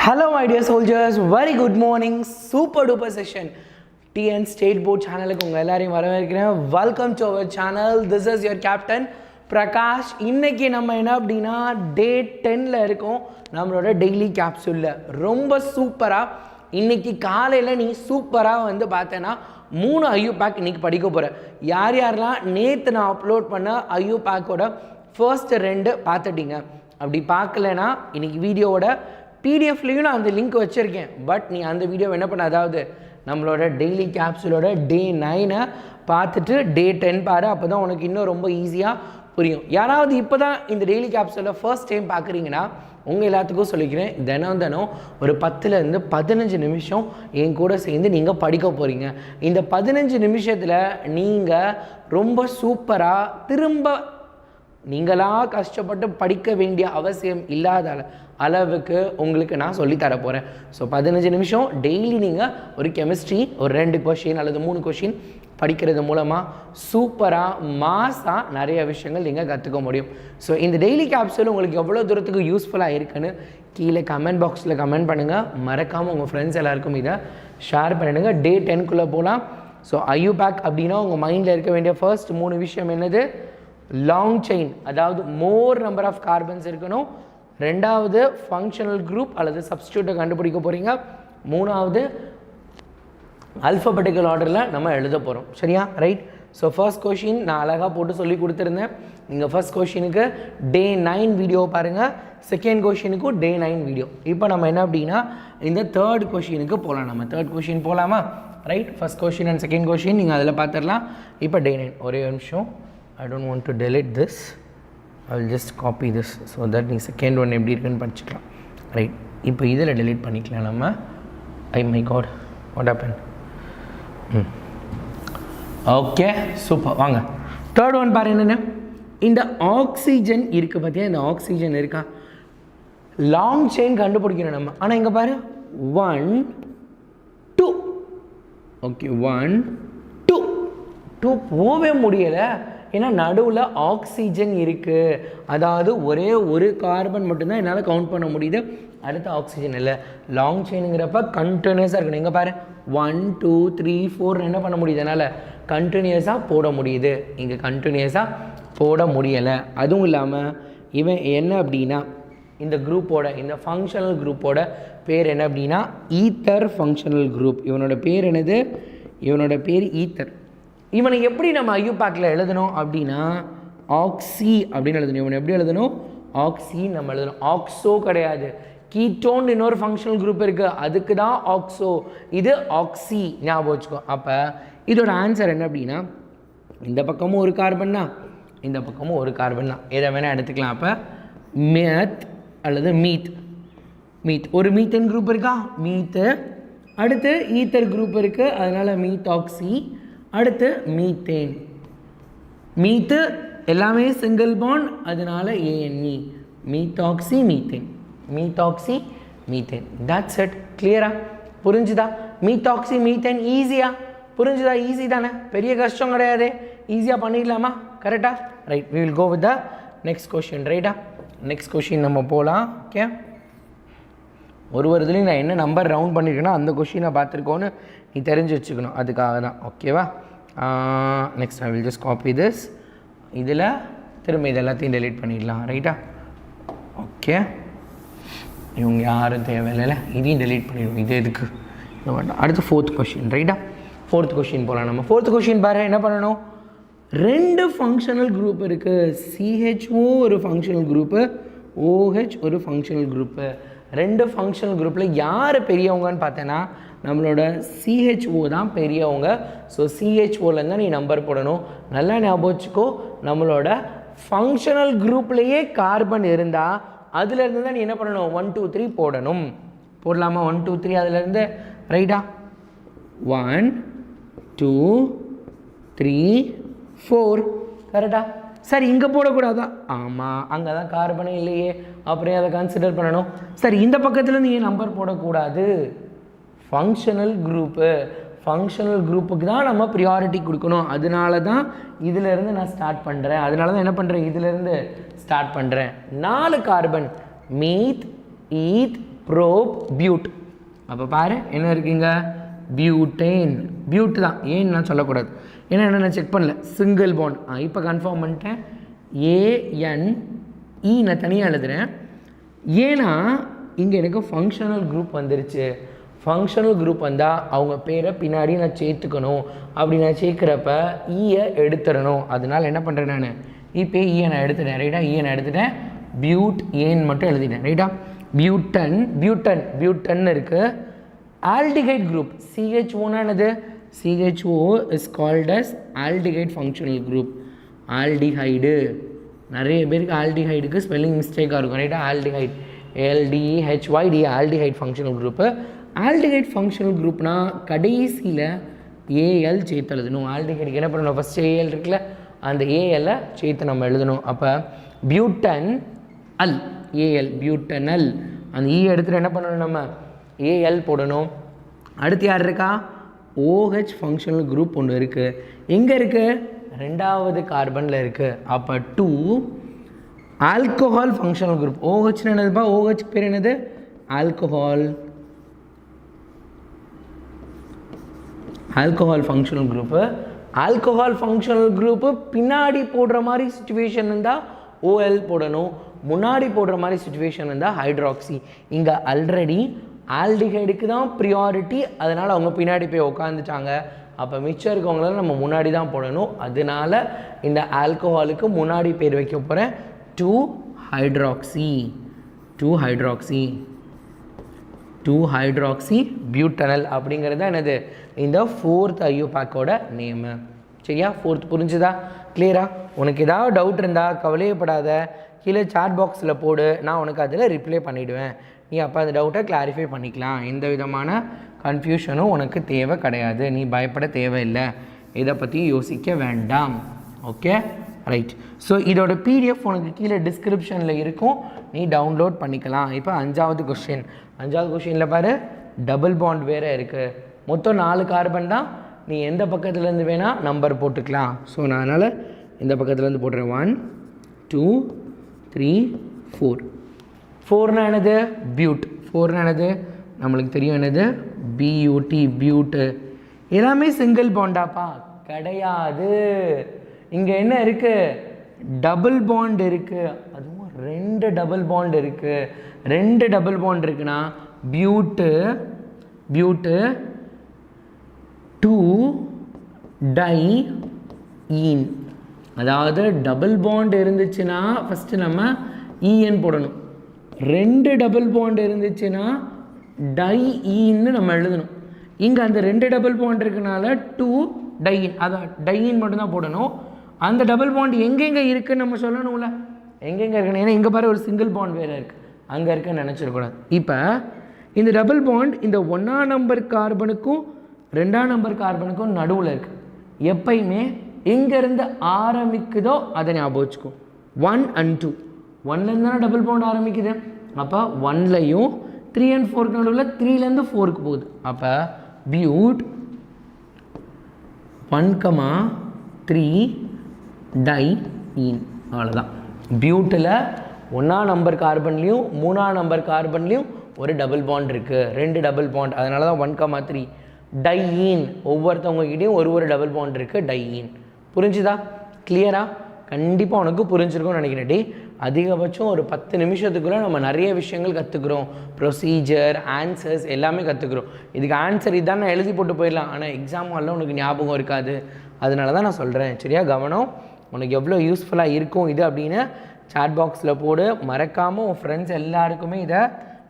Hello my dear soldiers, very good morning, super duper session. TN State Board channel ku unga ellaரையும் வரவேற்கிறேன். Welcome to our channel. This is your captain Prakash. இன்னைக்கு நம்ம என்ன அப்படினா டே 10 ல இருக்கோம். நம்மளோட daily கேப்சூல்ல ரொம்ப சூப்பரா இன்னைக்கு காலையில நீ சூப்பரா வந்து பார்த்தேனா 3 ஐயூ பேக் இன்னைக்கு படிக்க போற. யாரெல்லாம் நேத்து நான் அப்லோட் பண்ண ஐயூ பேக்கோட ஃபர்ஸ்ட் 2 பார்த்துட்டீங்க. அப்படி பார்க்கலனா இன்னைக்கு வீடியோவோட பிடிஎஃப்லையும் நான் அந்த லிங்க் வச்சுருக்கேன். பட் நீ அந்த வீடியோ என்ன பண்ண, அதாவது நம்மளோட டெய்லி கேப்சூலோட டே 9 பார்த்துட்டு டே 10 பாரு. அப்போ தான் உனக்கு இன்னும் ரொம்ப ஈஸியாக புரியும். யாராவது இப்போ தான் இந்த டெய்லி கேப்சூலில் ஃபர்ஸ்ட் டைம் பார்க்குறீங்கன்னா உங்கள் எல்லாத்துக்கும் சொல்லிக்கிறேன், தினம் ஒரு 10லேருந்து 15 நிமிஷம் என் கூட சேர்ந்து நீங்கள் படிக்க போகிறீங்க. இந்த 15 நிமிஷத்தில் நீங்கள் ரொம்ப சூப்பராக திரும்ப நீங்களாக கஷ்டப்பட்டு படிக்க வேண்டிய அவசியம் இல்லாத அளவுக்கு உங்களுக்கு நான் சொல்லித்தர போகிறேன். ஸோ 15 நிமிஷம் டெய்லி நீங்கள் ஒரு கெமிஸ்ட்ரி ஒரு 2 கொஷின் அல்லது 3 கொஷின் படிக்கிறது மூலமாக சூப்பராக மாஸாக நிறைய விஷயங்கள் நீங்கள் கற்றுக்க முடியும். ஸோ இந்த டெய்லி கேப்சூல் உங்களுக்கு எவ்வளோ தூரத்துக்கு யூஸ்ஃபுல்லாக இருக்குன்னு கீழே கமெண்ட் பாக்ஸில் கமெண்ட் பண்ணுங்கள். மறக்காமல் உங்கள் ஃப்ரெண்ட்ஸ் எல்லாருக்கும் இதை ஷேர் பண்ணிடுங்க. டே 10க்குள்ளே போகலாம். ஸோ ஐயூ பேக் அப்படின்னா உங்கள் மைண்டில் இருக்க வேண்டிய ஃபர்ஸ்ட் 3 விஷயம் என்னது? லாங் செயின், அதாவது மோர் நம்பர் ஆஃப் கார்பன்ஸ் இருக்கணும். 2வது ஃபங்க்ஷனல் குரூப் அல்லது சப்ஸ்டியூட்டை கண்டுபிடிக்க போகிறீங்க. 3வது அல்ஃபபெட்டிக்கல் ஆர்டரில் நம்ம எழுத போகிறோம். சரியா? ரைட். ஸோ ஃபர்ஸ்ட் கொஷின் நான் அழகாக போட்டு சொல்லி கொடுத்துருந்தேன். நீங்கள் ஃபர்ஸ்ட் கொஷினுக்கு டே 9 வீடியோ பாருங்கள், செகண்ட் கொஷினுக்கும் டே 9 வீடியோ. இப்போ நம்ம என்ன அப்படின்னா இந்த தேர்ட் கொஷினுக்கு போகலாம். நம்ம தேர்ட் கொஷின் போகலாமா? Right. First question and second question நீங்கள் அதில் பார்த்துடலாம். இப்போ டே 9 ஒரே நிமிஷம். I don't want to delete this. I will just copy this so that நீ செகண்ட் ஒன் எப்படி இருக்குன்னு படிச்சுக்கலாம். ரைட். இப்போ இதில் delete பண்ணிக்கலாம் நம்ம. my god, what happened? Okay, super. வாங்க தேர்ட் ஒன் பாரு. என்னென்ன இந்த ஆக்சிஜன் இருக்குது பார்த்தியா? இந்த ஆக்சிஜன் இருக்கா? லாங் செயின் கண்டுபிடிக்கணும் நம்ம. ஆனால் இங்கே பாரு 1 2. ஓகே, 1 2 போகவே முடியலை. ஏன்னா நடுவில் ஆக்சிஜன் இருக்குது. அதாவது ஒரே ஒரு கார்பன் மட்டும்தான் என்னால் கவுண்ட் பண்ண முடியுது. அடுத்த ஆக்சிஜன் இல்லை. லாங் செயினுங்கிறப்ப கண்டினியூஸாக இருக்கணும். எங்கே பாரு 1 2 3 4 என்ன பண்ண முடியுது? என்னால் கண்டினியூஸாக போட முடியுது. இங்கே கண்டினியூஸாக போட முடியலை. அதுவும் இல்லாமல் இவன் என்ன அப்படின்னா இந்த குரூப்போட இந்த ஃபங்க்ஷனல் குரூப்போட பேர் என்ன அப்படின்னா ஈத்தர் ஃபங்க்ஷனல் குரூப். இவனோட பேர் என்னது? இவனோட பேர் ஈத்தர். இவனை எப்படி நம்ம ஐயூ பேக்கில் எழுதணும் அப்படின்னா ஆக்சி அப்படின்னு எழுதணும். இவனை எப்படி எழுதணும்? ஆக்சி நம்ம எழுதணும். ஆக்ஸோ கிடையாது. கீட்டோன் இன்னொரு ஃபங்க்ஷனல் குரூப் இருக்குது, அதுக்கு தான் ஆக்ஸோ. இது ஆக்சி, ஞாபகம் வச்சுக்கோ. அப்போ இதோட ஆன்சர் என்ன அப்படின்னா இந்த பக்கமும் ஒரு கார்பன் தான், இந்த பக்கமும் ஒரு கார்பன் தான். எதை வேணால் எடுத்துக்கலாம். அப்போ மேத் அல்லது மீத் ஒரு மீத்தன் குரூப் இருக்கா? மீத்து. அடுத்து ஈத்தர் குரூப் இருக்குது, அதனால் மீத் ஆக்சி. அடுத்து மீத்தேன். மீத்து எல்லாமே சிங்கிள் பாண்ட், அதனால ANE. Methoxy methane. That's it. கிளியரா? புரிஞ்சுதா? மீத்தாக்சி மீத்தேன் ஈஸியா புரிஞ்சுதா? ஈஸி தானே, பெரிய கஷ்டம் கிடையாது. ஈஸியாக பண்ணிடலாமா? கரெக்டா? Right. We will go with the next question. ரைட்டா? நெக்ஸ்ட் கொஷின் நம்ம போகலாம். ஓகே, ஒரு இதுலேயும் நான் என்ன நம்பர் ரவுண்ட் பண்ணியிருக்கேன்னா அந்த கொஷினை பார்த்துருக்கோன்னு நீ தெரிஞ்சு வச்சுக்கணும். அதுக்காக தான். ஓகேவா? Next I will just copy this. இதில் திரும்ப இது எல்லாத்தையும் டெலீட் பண்ணிடலாம். ரைட்டா? ஓகே, இவங்க யாரும் தேவையில்லை, இதையும் டெலீட் பண்ணிடுவோம். இது எதுக்கு இது வேண்டாம். அடுத்து ஃபோர்த் கொஷின். ரைட்டா? ஃபோர்த் கொஷின் போகலாம். நம்ம ஃபோர்த் கொஷின் பாரு. என்ன பண்ணணும்? 2 ஃபங்க்ஷனல் குரூப் இருக்குது. CHO ஒரு ஃபங்க்ஷனல் குரூப்பு, OH ஒரு ஃபங்க்ஷனல் குரூப்பு. 2 ஃபங்க்ஷனல் குரூப்பில் யார் பெரியவங்கன்னு பார்த்தேன்னா நம்மளோட CHO தான் பெரியவங்க. ஸோ CHOலேருந்து தான் நீ நம்பர் போடணும். நல்லா ஞாபகம் வச்சுக்கோ. நம்மளோட ஃபங்க்ஷனல் குரூப்லேயே கார்பன் இருந்தால் அதுலேருந்து தான் நீ என்ன பண்ணணும்? 1 2 3 போடணும். போடலாமா? 1 2 3 அதுலேருந்து. ரைட்டா? 1 2 3 4. கரெக்டா? சரி, இங்கே போடக்கூடாதா? ஆமாம், அங்கே தான் கார்பனே இல்லையே, அப்புறம் அதை கன்சிடர் பண்ணணும். சரி, இந்த பக்கத்தில் நீ நம்பர் போடக்கூடாது. ஃபங்க்ஷனல் குரூப்புக்கு தான் நம்ம ப்ரியாரிட்டி கொடுக்கணும். அதனால தான் இதிலேருந்து நான் ஸ்டார்ட் பண்ணுறேன். அதனால தான் என்ன பண்ணுறேன்? இதிலேருந்து ஸ்டார்ட் பண்ணுறேன். 4 கார்பன் மீத், ஈத், ப்ரோப் பியூட். அப்போ பாரு என்ன இருக்குங்க, பியூட்டேன். பியூட் தான், ஏன்னு நான் சொல்லக்கூடாது, ஏன்னா என்ன நான் செக் பண்ணல, சிங்கிள் பாண்ட். இப்போ கன்ஃபார்ம் பண்ணிட்டேன். ANE நான் தனியாக எழுதுகிறேன், ஏன்னா இங்கே எனக்கு ஃபங்க்ஷனல் குரூப் வந்துருச்சு. ஃபங்க்ஷனல் குரூப் வந்தால் அவங்க பேரை பின்னாடி நான் சேர்த்துக்கணும். அப்படி நான் சேர்க்குறப்ப ஈயை எடுத்துடணும். அதனால் என்ன பண்ணுறேன், நான் இப்போ ஈயை நான் எடுத்துட்டேன். ரைட்டா, ஈயை நான் எடுத்துட்டேன், பியூட் ஏன்னு மட்டும் எழுதிட்டேன். ரைட்டா, பியூட்டன். பியூட்டன் பியூட்டன் இருக்குது. ஆல்டிகைட் குரூப் CHO என்னது, CHO is called as aldehyde functional group. Aldehyde, நிறைய பேருக்கு ஆல்டிஹைடுக்கு ஸ்பெல்லிங் மிஸ்டேக்காக இருக்கும். ரைட்டா, aldehyde LDHYD aldehyde functional group. Aldehyde functional குரூப்னால் கடைசியில் AL சேர்த்து எழுதணும். ஆல்டிஹைடுக்கு என்ன பண்ணணும், ஃபஸ்ட் AL இருக்குல்ல, அந்த ALஐ சேர்த்து நம்ம எழுதணும். அப்போ பியூட்டன் அல் AL பியூட்டனல். அந்த ஈ எடுத்துகிட்டு என்ன பண்ணணும், நம்ம AL போடணும். அடுத்து யார் இருக்கா, OH ஃபங்க்ஷனல் குரூப் ஒன்று இருக்குது. எங்கே இருக்குது, ரெண்டாவது கார்பனில் இருக்குது. அப்போ 2 ஆல்கஹால் ஃபங்க்ஷனல் குரூப். OHன்னு என்னதுப்பா, OH பேர் என்னது, alcohol. Alcohol functional group. Alcohol functional group பின்னாடி போடுற மாதிரி சுச்சுவேஷன் இருந்தால் OL போடணும், முன்னாடி போடுற மாதிரி சுச்சுவேஷன் இருந்தால் ஹைட்ராக்சி. இங்கே ஆல்ரெடி ஆல்டிஹைடுக்கு தான் ப்ரியாரிட்டி, அதனால் அவங்க பின்னாடி போய் உட்காந்துட்டாங்க. அப்போ மிச்சம் இருக்கவங்களால நம்ம முன்னாடி தான் போடணும். அதனால இந்த ஆல்கஹாலுக்கு முன்னாடி பேர் வைக்க போகிறேன் 2 ஹைட்ராக்சி. 2 ஹைட்ராக்சி 2 ஹைட்ராக்சி பியூட்டனல் அப்படிங்கிறது தான் என்னது, இந்த 4th ஐயோபேக்கோட நேமு. சரியா, 4th புரிஞ்சுதா, கிளியரா? உனக்கு ஏதாவது டவுட் இருந்தால் கவலையப்படாத, கீழே சாட் பாக்ஸில் போடு, நான் உனக்கு அதில் ரிப்ளை பண்ணிவிடுவேன். நீ அப்போ அந்த டவுட்டை கிளாரிஃபை பண்ணிக்கலாம். எந்த விதமான கன்ஃபியூஷனும் உனக்கு தேவை கிடையாது, நீ பயப்பட தேவையில்லை, இதை பற்றி யோசிக்க வேண்டாம். Okay, right. ஸோ இதோட PDF உனக்கு கீழே டிஸ்கிரிப்ஷனில் இருக்கும், நீ டவுன்லோட் பண்ணிக்கலாம். இப்போ 5வது கொஸ்டின். 5வது கொஸ்டினில் பாரு, டபுள் பாண்ட் வேறு இருக்குது. மொத்தம் 4 கார்பன் தான், நீ எந்த பக்கத்துலேருந்து வேணால் நம்பர் போட்டுக்கலாம். ஸோ நான் அதனால் இந்த பக்கத்துலேருந்து போட்டுறேன். 1 2 3 4. 4னா என்னது, பியூட். 4னா என்னது, நம்மளுக்கு தெரியும் என்னது, BUT பியூட்டு. எல்லாமே சிங்கிள் பாண்டாப்பா, கிடையாது. இங்கே என்ன இருக்குது, டபுள் பாண்ட் இருக்குது. அதுவும் 2 டபுள் பாண்ட் இருக்குது. 2 டபுள் பாண்ட் இருக்குன்னா பியூட்டு 2 டைஈன். அதாவது டபுள் பாண்ட் இருந்துச்சுன்னா ஃபஸ்ட்டு நம்ம EN போடணும். 2 டபுள் பாண்ட் இருந்துச்சுன்னா டைஈன்னு நம்ம எழுதணும். இங்கே அந்த 2 டபுள் பாண்ட் இருக்கனால 2 டையின், அதான் டையின் மட்டும்தான் போடணும். அந்த டபுள் பாண்ட் எங்கெங்கே இருக்குதுன்னு நம்ம சொல்லணும்ல, எங்கெங்கே இருக்குன்னு. ஏன்னா இங்கே பாரு ஒரு சிங்கிள் பாண்ட் வேறு இருக்குது, அங்கே இருக்குன்னு நினச்சிடக்கூடாது. இப்போ இந்த டபுள் பாண்ட் இந்த 1ஆம் நம்பர் கார்பனுக்கும் 2ஆம் நம்பர் கார்பனுக்கும் நடுவில் இருக்குது. எப்பயுமே எங்கேருந்து ஆரம்பிக்குதோ அதை ஞாபகம் வச்சுக்கோ. 1 and 2, 1லேருந்து தானே டபுள் பாண்ட் ஆரம்பிக்குது. அப்போ 1லையும் 3 and 4க்கு நடுவில் 3லேருந்து 4க்கு போகுது. அப்போ பியூட் 1,3 டைஈன். அவ்வளோதான். பியூட்டில் 1ஆம் நம்பர் கார்பன்லேயும் 3ஆம் நம்பர் கார்பன்லேயும் ஒரு டபுள் பாண்ட் இருக்குது, 2 டபுள் பாண்ட். அதனால தான் 1,3 டைஈன். ஒவ்வொருத்தவங்ககிட்டையும் ஒரு டபுள் பாண்ட் இருக்குது, டைஈன். புரிஞ்சுதா, கிளியரா? கண்டிப்பாக உனக்கு புரிஞ்சிருக்கும்னு நினைக்கிறேன். டே அதிகபட்சம் ஒரு 10 நிமிஷத்துக்குள்ளே நம்ம நிறைய விஷயங்கள் கற்றுக்குறோம். ப்ரொசீஜர், ஆன்சர்ஸ் எல்லாமே கற்றுக்குறோம். இதுக்கு ஆன்சர் இதான் நான் எழுதி போட்டு போயிடலாம், ஆனால் எக்ஸாம் ஹாலில் உனக்கு ஞாபகம் இருக்காது. அதனால தான் நான் சொல்கிறேன். சரியா, கவனம். உனக்கு எவ்வளோ யூஸ்ஃபுல்லாக இருக்கும் இது அப்படின்னு சாட் பாக்ஸில் போடு. மறக்காமல் உன் ஃப்ரெண்ட்ஸ் எல்லாருக்குமே இதை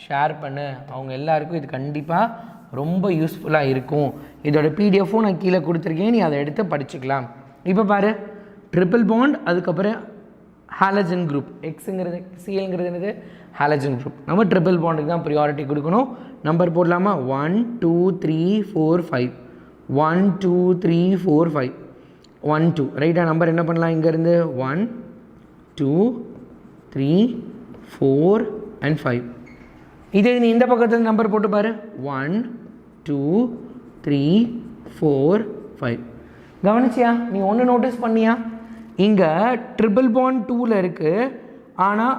ஷேர் பண்ணு. அவங்க எல்லாருக்கும் இது கண்டிப்பாக ரொம்ப யூஸ்ஃபுல்லாக இருக்கும். இதோட PDF-ம் நான் கீழே கொடுத்துருக்கேன், நீ அதை எடுத்து படிச்சுக்கலாம். இப்போ பாரு, ட்ரிபிள் பாண்ட், அதுக்கப்புறம் ஹாலஜன் குரூப். எக்ஸுங்கிறது சிஎல்ங்கிறது என்னது, ஹாலஜன் குரூப். நம்ம ட்ரிபிள் பாண்டுக்கு தான் ப்ரியாரிட்டி கொடுக்கணும். நம்பர் போடலாமா? 1 2 3 4 5. 1 2 3 4 5. 1 2. ரைட்டாக நம்பர் என்ன பண்ணலாம், இங்கேருந்து 1 2 3 4 and 5. இதே நீ இந்த பக்கத்தில் நம்பர் போட்டு பாரு, 1 2 3 4 5. கவனிச்சியா? நீ ஒன்று நோட்டீஸ் பண்ணியா? இங்கே ட்ரிபிள் பாண்ட் 2ல் இருக்குது, ஆனால்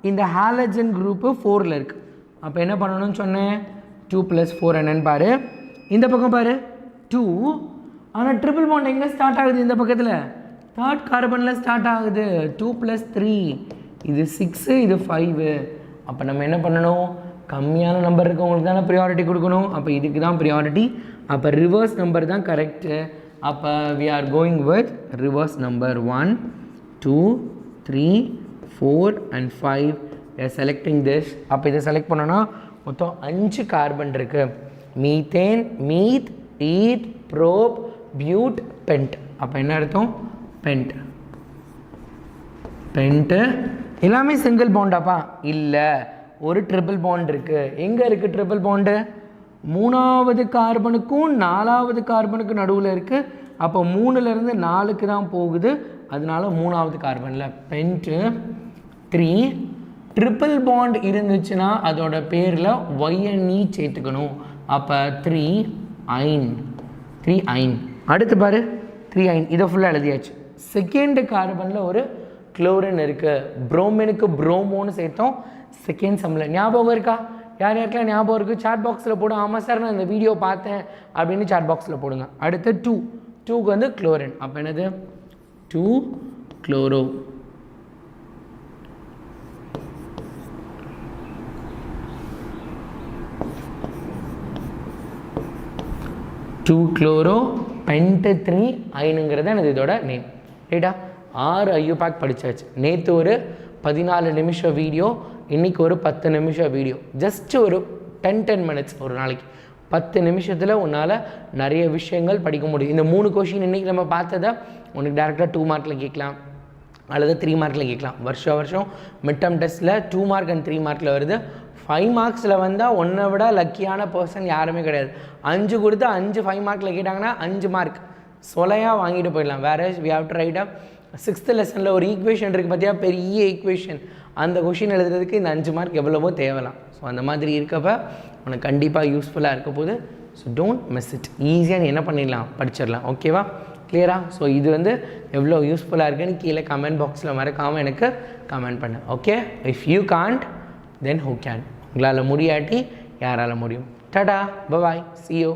இந்த ஹாலஜன் குரூப்பு 4ல் இருக்குது. அப்போ என்ன பண்ணணும்னு சொன்னேன் 2 + 4 என்னன்னு பாரு. இந்த பக்கம் பாரு 2. ஆனால் ட்ரிபிள் பாண்ட் எங்கே ஸ்டார்ட் ஆகுது? இந்த பக்கத்தில் தேர்ட் கார்பனில் ஸ்டார்ட் ஆகுது. 2 + 3 இது 6, இது 5. அப்போ நம்ம என்ன பண்ணணும்? கம்மியான நம்பர் இருக்கவங்களுக்கு தானே ப்ரியாரிட்டி கொடுக்கணும். அப்போ இதுக்கு தான் ப்ரியாரிட்டி. அப்போ ரிவர்ஸ் நம்பர் தான் கரெக்டு. அப்போ we are going with reverse number 1, 2, 3, 4 and 5. we are selecting this. அப்போ இதை செலக்ட் பண்ணோன்னா மொத்தம் 5 கார்பன் இருக்குது. Methane, meth, eth, prop, but, pent. அப்போ என்ன அர்த்தம்? பென்ட். பென்ட்டு எல்லாமே சிங்கிள் பாண்டாப்பா? இல்லை, ஒரு ட்ரிபிள் பாண்ட் இருக்குது. எங்கே இருக்குது ட்ரிபிள் பாண்டு? 3வது கார்பனுக்கும் 4வது கார்பனுக்கும் நடுவில் இருக்குது. அப்போ 3லேருந்து 4க்கு தான் போகுது. அதனால 3வது கார்பனில் பென்ட்டு 3. ட்ரிபிள் பாண்ட் இருந்துச்சுன்னா அதோட பேரில் ஒய்என்இ சேர்த்துக்கணும். அப்போ 3 ஐன். 3 ஐன். அடுத்து பாரு 3 ஐன். இதை ஃபுல்லாக எழுதியாச்சு. செகண்ட் கார்பனில் ஒரு குளோரின் இருக்குது. புரோமினுக்கு புரோமோன்னு சேர்த்தோம் செகண்ட் சம்மில். ஞாபகம் இருக்கா? யார் யாருக்கெல்லாம் ஞாபகம் இருக்குது? சாட் பாக்ஸில் போடும். ஆமாம் சார், நான் இந்த வீடியோ பார்த்தேன் அப்படின்னு சாட் பாக்ஸில் போடுங்க. அடுத்து 2. 2க்கு வந்து குளோரின். அப்போ என்னது? 2 குளோரோ. 2 குளோரோ பென்ட் 3 ஐனுங்கிறது எனக்கு இதோட நேம். ரைட்டா? 6 ஐயூபேக் படித்தாச்சு. நேற்று ஒரு 14 நிமிஷம் வீடியோ, இன்றைக்கி ஒரு 10 நிமிஷம் வீடியோ. ஜஸ்ட் ஒரு 10 மினிட்ஸ் ஒரு நாளைக்கு. 10 நிமிஷத்தில் உன்னால் நிறைய விஷயங்கள் படிக்க முடியும். இந்த 3 கொஷின் இன்றைக்கி நம்ம பார்த்ததை உனக்கு டேரெக்டாக 2 மார்க்கில் கேட்கலாம் அல்லது 3 மார்க்கில் கேட்கலாம். வருஷம் மிட் டர்ம் டெஸ்ட்டில் 2 மார்க் அண்ட் 3 மார்க்கில் வருது. 5 மார்க்ஸில் வந்தால் ஒன்றை விட லக்கியான பர்சன் யாருமே கிடையாது. 5 கொடுத்து 5 5 மார்க்கில் கேட்டாங்கன்னா 5 மார்க் சொலையாக வாங்கிட்டு போயிடலாம். வேற we have to write up 6th லெசனில் ஒரு ஈக்குவேஷன் இருக்குது பார்த்தியா, பெரிய ஈக்குவேஷன். அந்த கொஷின் எழுதுறதுக்கு இந்த 5 மார்க் எவ்வளவோ தேவலாம். ஸோ அந்த மாதிரி இருக்கப்ப உனக்கு கண்டிப்பாக யூஸ்ஃபுல்லாக இருக்க போகுது. So don't miss it. ஈஸியாக நீ என்ன பண்ணிடலாம்? படிச்சிடலாம். ஓகேவா? கிளியரா? ஸோ இது வந்து எவ்வளோ யூஸ்ஃபுல்லாக இருக்குன்னு கீழே கமெண்ட் பாக்ஸில் மறக்காமல் எனக்கு கமெண்ட் பண்ணு. Okay? If you can't then who can? உங்களால் முடியாட்டி யாரால் முடியும்? டாடா, பை, see you.